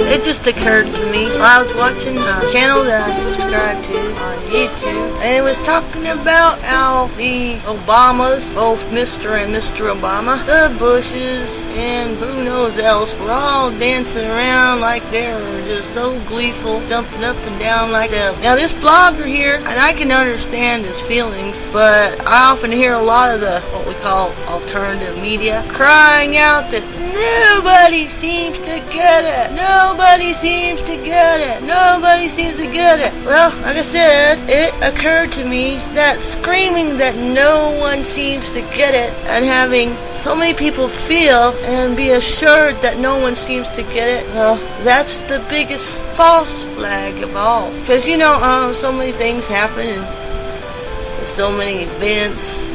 it just occurred to me while I was watching a channel that I subscribe to on YouTube, and it was talking about how the Obamas, both Mr. and Mr. Obama, the Bushes, and who knows else, were all dancing around like they were just so gleeful, jumping up and down like them. Now this blogger here, and I can understand his feelings, but I often hear a lot of the, what we call alternative media, crying out that nobody seems to get it. Nobody seems to get it. Nobody seems to get it. Well, like I said, it occurred to me that screaming that no one seems to get it and having so many people feel and be assured that no one seems to get it, well, that's the biggest false flag of all. Because, you know, so many things happen and so many events.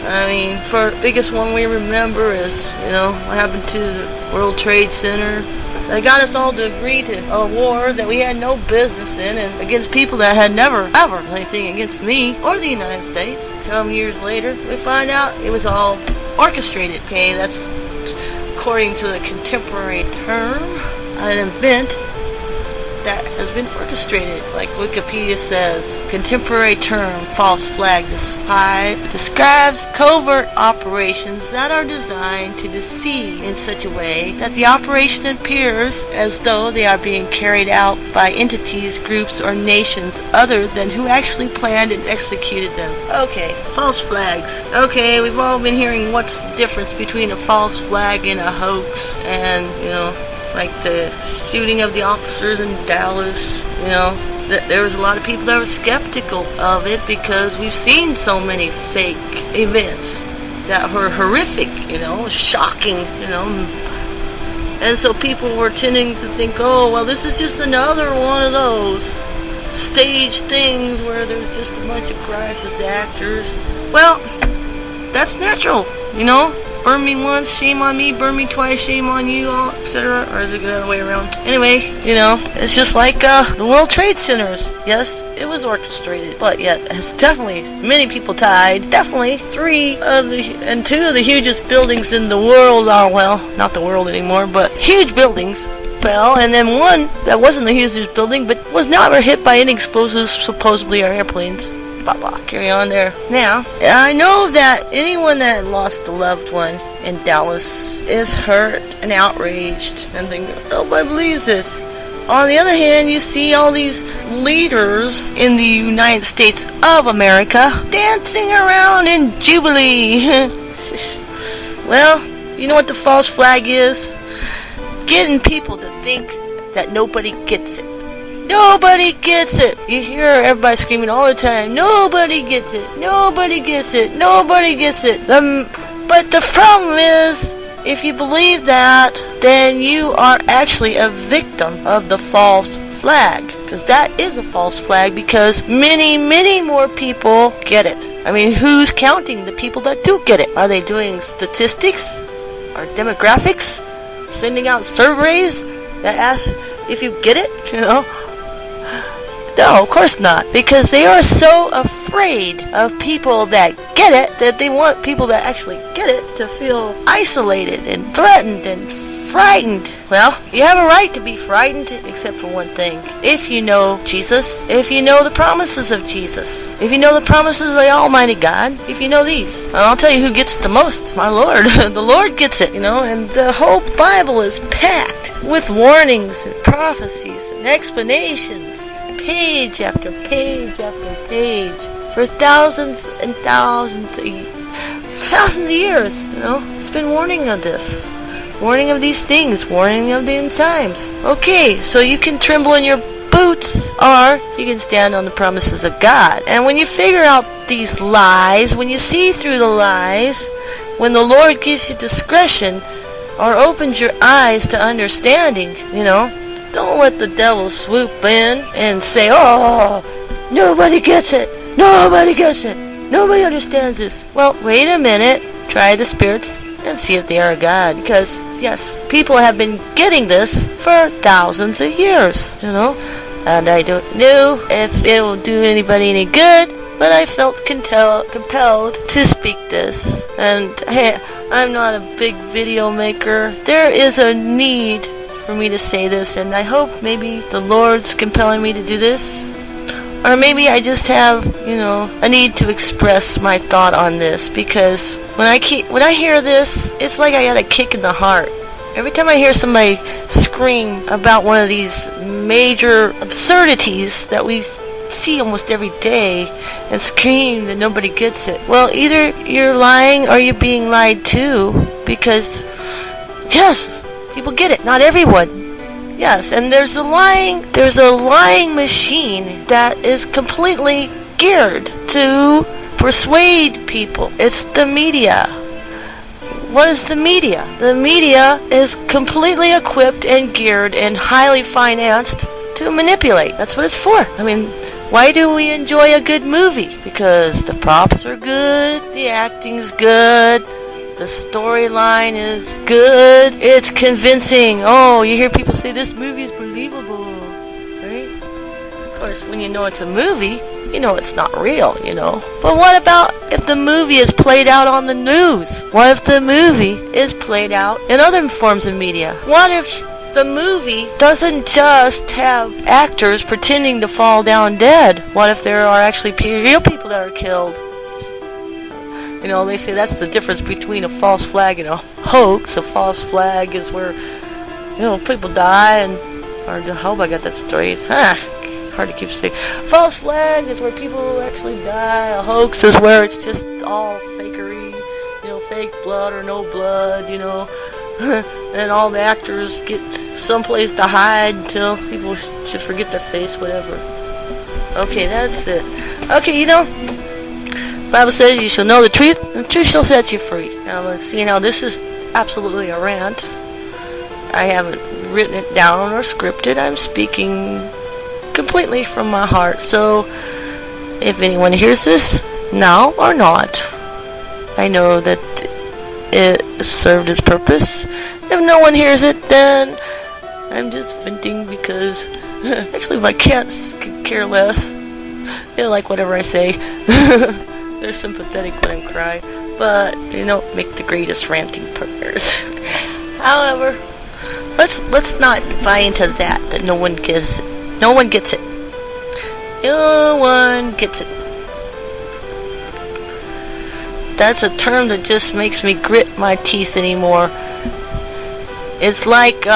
I mean, for the biggest one we remember is, you know, what happened to the World Trade Center. That got us all to agree to a war that we had no business in, and against people that had never, ever done anything against me or the United States. Come years later, we find out it was all orchestrated. Okay, that's according to the contemporary term, an event that has been orchestrated. Like Wikipedia says, contemporary term, false flag, describes covert operations that are designed to deceive in such a way that the operation appears as though they are being carried out by entities, groups, or nations other than who actually planned and executed them. Okay, false flags. Okay, we've all been hearing what's the difference between a false flag and a hoax, and, you know, like the shooting of the officers in Dallas, you know, there was a lot of people that were skeptical of it because we've seen so many fake events that were horrific, you know, shocking, you know, and so people were tending to think, oh, well, this is just another one of those staged things where there's just a bunch of crisis actors. Well, that's natural, you know. Burn me once, shame on me. Burn me twice, shame on you, etc. Or is it the other way around? Anyway, you know, it's just like the World Trade Centers. Yes, it was orchestrated, but yet it's definitely many people died. Definitely 2 of the hugest buildings in the world are, well, not the world anymore, but huge buildings fell, and then one that wasn't the hugest building, but was never hit by any explosives, supposedly, or airplanes. Blah, blah. Carry on there. Now, I know that anyone that lost a loved one in Dallas is hurt and outraged and think, nobody believes this. On the other hand, you see all these leaders in the United States of America dancing around in jubilee. Well, you know what the false flag is? Getting people to think that nobody gets it. Nobody gets it. You hear everybody screaming all the time, nobody gets it, nobody gets it, nobody gets it. But the problem is, if you believe that, then you are actually a victim of the false flag. Because that is a false flag, because many, many more people get it. I mean, who's counting the people that do get it? Are they doing statistics or demographics? Sending out surveys that ask if you get it, you know? No, of course not, because they are so afraid of people that get it that they want people that actually get it to feel isolated and threatened and frightened. Well, you have a right to be frightened, except for one thing. If you know Jesus, if you know the promises of Jesus, if you know the promises of the Almighty God, if you know these, well, I'll tell you who gets it the most. My Lord. The Lord gets it, you know, and the whole Bible is packed with warnings and prophecies and explanations. Page after page after page, for thousands and thousands of years, you know, it's been warning of this, warning of these things, warning of the end times. Okay, so you can tremble in your boots, or you can stand on the promises of God. And when you figure out these lies, when you see through the lies, when the Lord gives you discretion, or opens your eyes to understanding, you know, don't let the devil swoop in and say, oh, nobody gets it. Nobody gets it. Nobody understands this. Well, wait a minute. Try the spirits and see if they are God. Because, yes, people have been getting this for thousands of years, you know. And I don't know if it will do anybody any good, but I felt compelled to speak this. And, hey, I'm not a big video maker. There is a need for me to say this, and I hope maybe the Lord's compelling me to do this. Or maybe I just have, a need to express my thought on this, because when I hear this, it's like I got a kick in the heart. Every time I hear somebody scream about one of these major absurdities that we see almost every day and scream that nobody gets it. Well, either you're lying or you're being lied to, because, yes, people get it. Not everyone. Yes, and there's a lying machine that is completely geared to persuade people. It's the media. What is the media? The media is completely equipped and geared and highly financed to manipulate. That's what it's for. I mean, why do we enjoy a good movie? Because the props are good, the acting's good, the storyline is good, it's convincing. Oh, you hear people say this movie is believable, right? Of course, when you know it's a movie, you know it's not real, But what about if the movie is played out on the news? What if the movie is played out in other forms of media? What if the movie doesn't just have actors pretending to fall down dead? What if there are actually real people that are killed? They say that's the difference between a false flag and a hoax. A false flag is where, people die, or I hope I got that straight. Hard to keep straight. False flag is where people actually die. A hoax is where it's just all fakery, fake blood or no blood, and all the actors get someplace to hide until people should forget their face, whatever. Okay, that's it. Okay, the Bible says you shall know the truth, and the truth shall set you free. Now let's see. Now this is absolutely a rant. I haven't written it down or scripted. I'm speaking completely from my heart. So if anyone hears this now or not, I know that it served its purpose. If no one hears it, then I'm just venting, because actually my cats could care less. They like whatever I say. They're sympathetic when I cry, but they don't make the greatest ranting partners. However, let's not buy into that no one gets it. No one gets it. No one gets it. That's a term that just makes me grit my teeth anymore. It's like,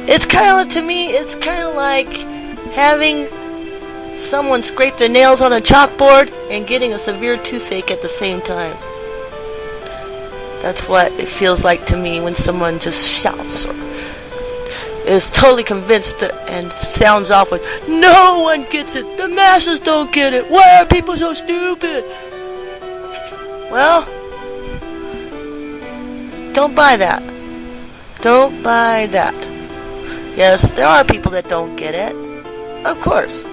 it's kind of like having someone scrape their nails on a chalkboard and getting a severe toothache at the same time. That's what it feels like to me when someone just shouts or is totally convinced and sounds off with, no one gets it, the masses don't get it, why are people so stupid? Well, don't buy that. Don't buy that. Yes, there are people that don't get it, of course.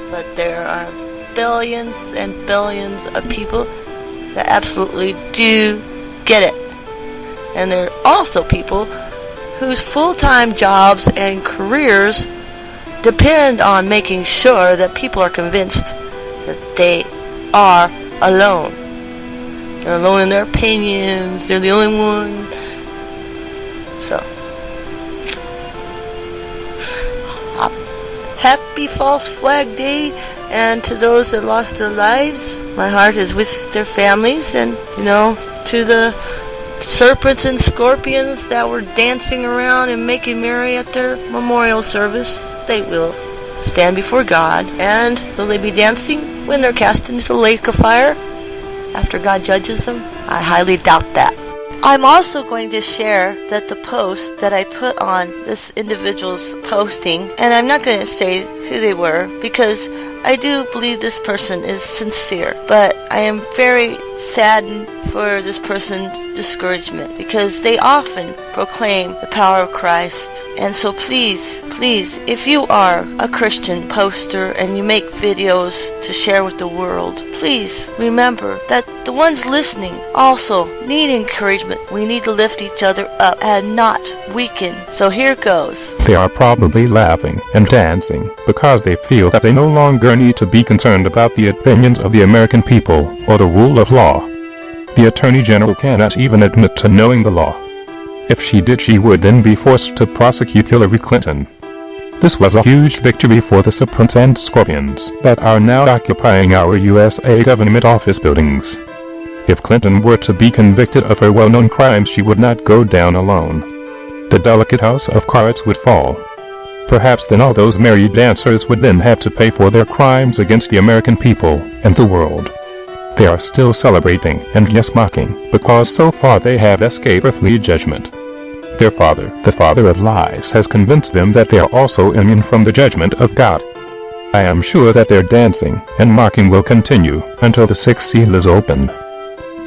But there are billions and billions of people that absolutely do get it. And there are also people whose full-time jobs and careers depend on making sure that people are convinced that they are alone. They're alone in their opinions. They're the only one. So, happy False Flag Day, and to those that lost their lives, my heart is with their families, and to the serpents and scorpions that were dancing around and making merry at their memorial service, they will stand before God. And will they be dancing when they're cast into the lake of fire after God judges them? I highly doubt that. I'm also going to share that the post that I put on this individual's posting, and I'm not going to say who they were because I do believe this person is sincere, but I am very saddened for this person's discouragement because they often proclaim the power of Christ. And so please, if you are a Christian poster and you make videos to share with the world, please remember that the ones listening also need encouragement. We need to lift each other up and not weaken. So here goes. They are probably laughing and dancing because they feel that they no longer need to be concerned about the opinions of the American people or the rule of law. The Attorney General cannot even admit to knowing the law. If she did, she would then be forced to prosecute Hillary Clinton. This was a huge victory for the serpents and scorpions that are now occupying our U.S.A. government office buildings. If Clinton were to be convicted of her well-known crimes, she would not go down alone. The delicate house of cards would fall. Perhaps then all those merry dancers would then have to pay for their crimes against the American people and the world. They are still celebrating and yes mocking, because so far they have escaped earthly judgment. Their father, the father of lies, has convinced them that they are also immune from the judgment of God. I am sure that their dancing and mocking will continue until the sixth seal is opened.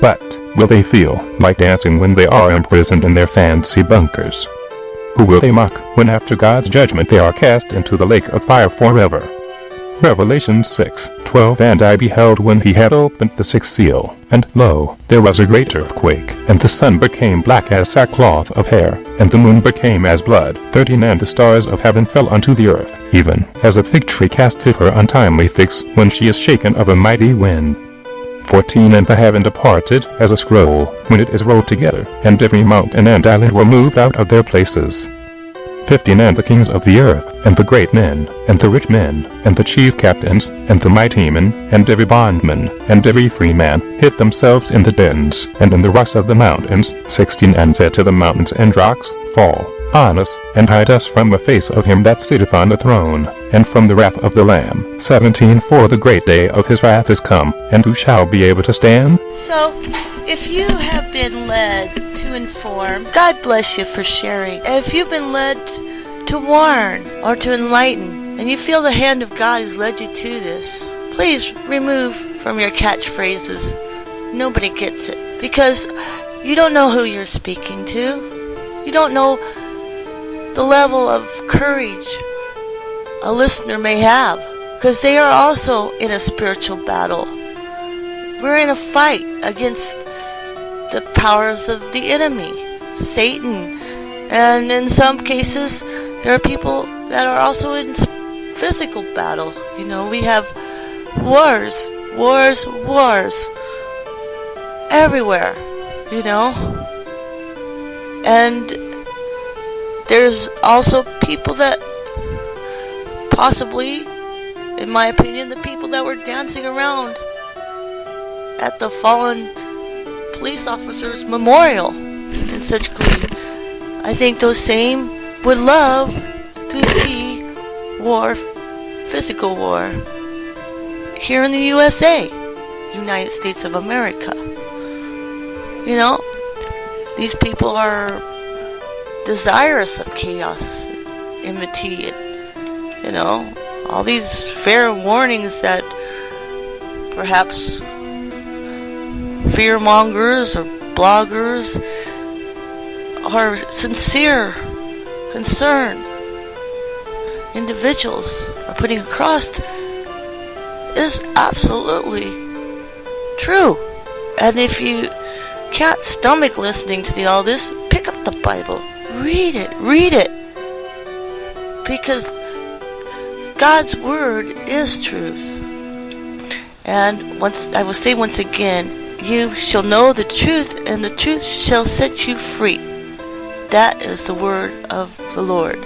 But will they feel like dancing when they are imprisoned in their fancy bunkers? Who will they mock when after God's judgment they are cast into the lake of fire forever? Revelation 6:12 And I beheld when he had opened the sixth seal, and lo, there was a great earthquake, and the sun became black as sackcloth of hair, and the moon became as blood. 13 And the stars of heaven fell unto the earth, even as a fig tree casteth her untimely figs when she is shaken of a mighty wind. 14 And the heaven departed as a scroll when it is rolled together, and every mountain and island were moved out of their places. 15 And the kings of the earth, and the great men, and the rich men, and the chief captains, and the mighty men, and every bondman, and every free man, hid themselves in the dens, and in the rocks of the mountains. 16 And said to the mountains and rocks, Fall on us, and hide us from the face of him that sitteth on the throne, and from the wrath of the Lamb. 17 For the great day of his wrath is come, and who shall be able to stand? So, if you have been led to inform, God bless you for sharing. If you've been led to warn or to enlighten, and you feel the hand of God has led you to this, please remove from your catchphrases, nobody gets it. Because you don't know who you're speaking to. You don't know the level of courage a listener may have. Because they are also in a spiritual battle. We're in a fight against the powers of the enemy, Satan. And in some cases, there are people that are also in physical battle. You know, we have wars everywhere, you know. And there's also people that possibly, in my opinion, the people that were dancing around at the fallen police officers' memorial in such glee. I think those same would love to see war, physical war, here in the U.S.A., United States of America. You know, these people are desirous of chaos, enmity, you know, all these fair warnings that perhaps fearmongers or bloggers are sincere, concerned individuals are putting across is absolutely true. And if you can't stomach listening to all this, pick up the Bible, read it, because God's word is truth. And I will say once again, you shall know the truth, and the truth shall set you free. That is the word of the Lord.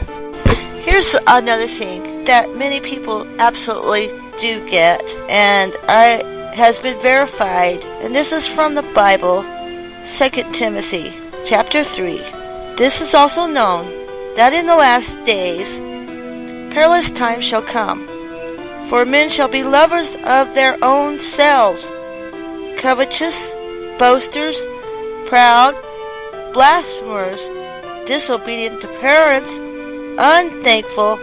Here's another thing that many people absolutely do get, and has been verified, and this is from the Bible, 2 Timothy chapter 3. This is also known, that in the last days perilous times shall come, for men shall be lovers of their own selves, covetous, boasters, proud, blasphemers, disobedient to parents, unthankful,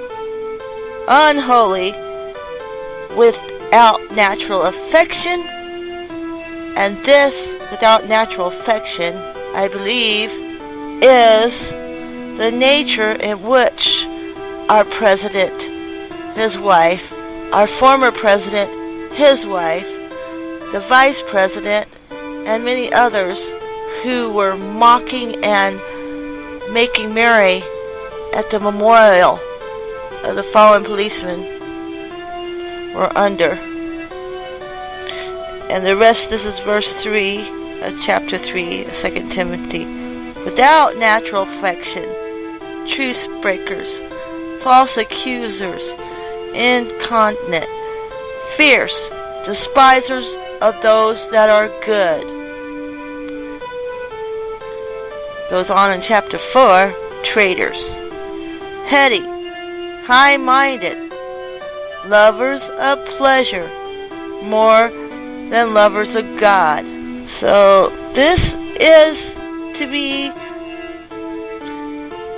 unholy, without natural affection. And this, without natural affection, I believe, is the nature in which our president, his wife, our former president, his wife, the vice president, and many others who were mocking and making merry at the memorial of the fallen policemen were under. And the rest, this is verse 3 of chapter 3 of 2 Timothy. without natural affection, truce breakers, false accusers, incontinent, fierce, despisers of those that are good. Goes on in chapter 4, traitors, heady, high-minded, lovers of pleasure more than lovers of God. So this is to be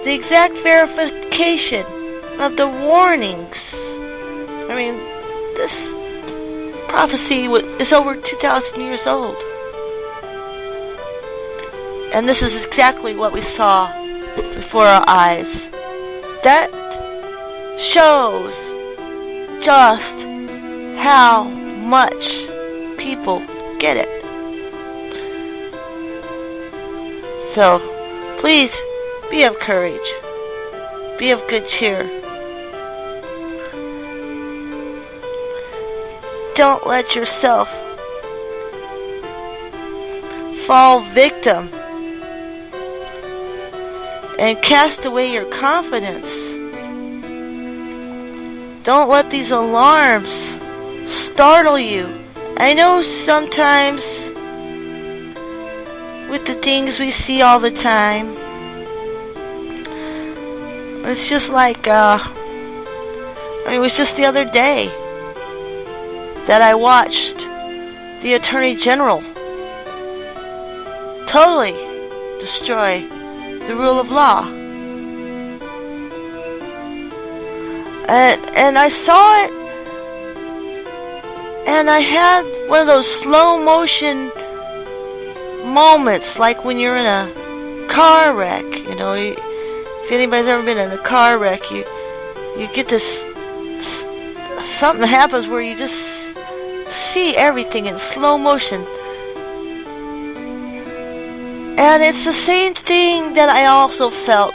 the exact verification of the warnings. I mean, this prophecy is over 2,000 years old. And this is exactly what we saw before our eyes. That shows just how much people get it. So, please, be of courage. Be of good cheer. Don't let yourself fall victim and cast away your confidence. Don't let these alarms startle you. I know sometimes with the things we see all the time, it's just like, it was just the other day that I watched the Attorney General totally destroy the rule of law. And I saw it, and I had one of those slow motion moments, like when you're in a car wreck. You know, if anybody's ever been in a car wreck, you get this, something happens where you just see everything in slow motion. And it's the same thing that I also felt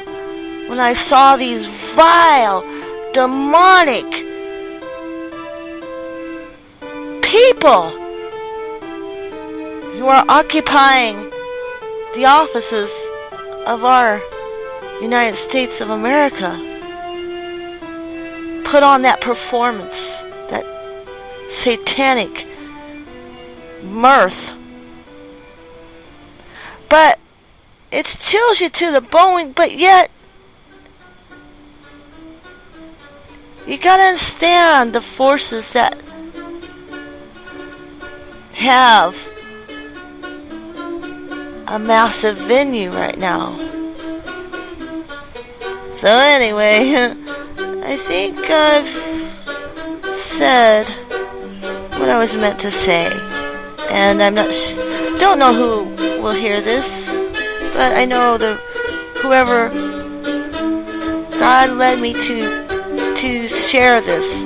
when I saw these vile, demonic people who are occupying the offices of our United States of America put on that performance, that satanic mirth. But it chills you to the bone, but yet you gotta understand the forces that have a massive venue right now. So anyway, I think I've said what I was meant to say, and I'm not don't know who will hear this, but I know whoever God led me to share this.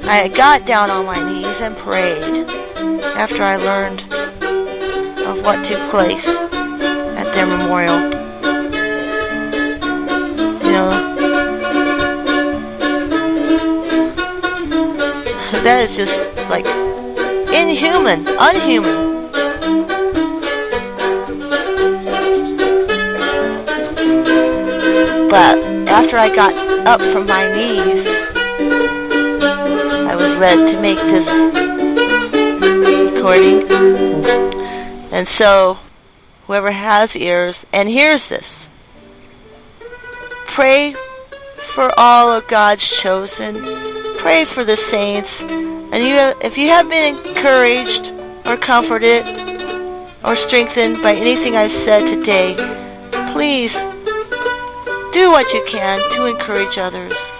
I got down on my knees and prayed after I learned of what took place at their memorial. You know, that is just like inhuman, unhuman. But after I got up from my knees, I was led to make this recording. And so, whoever has ears and hears this, pray for all of God's chosen. Pray for the saints. And if you have been encouraged or comforted or strengthened by anything I've said today, please do what you can to encourage others.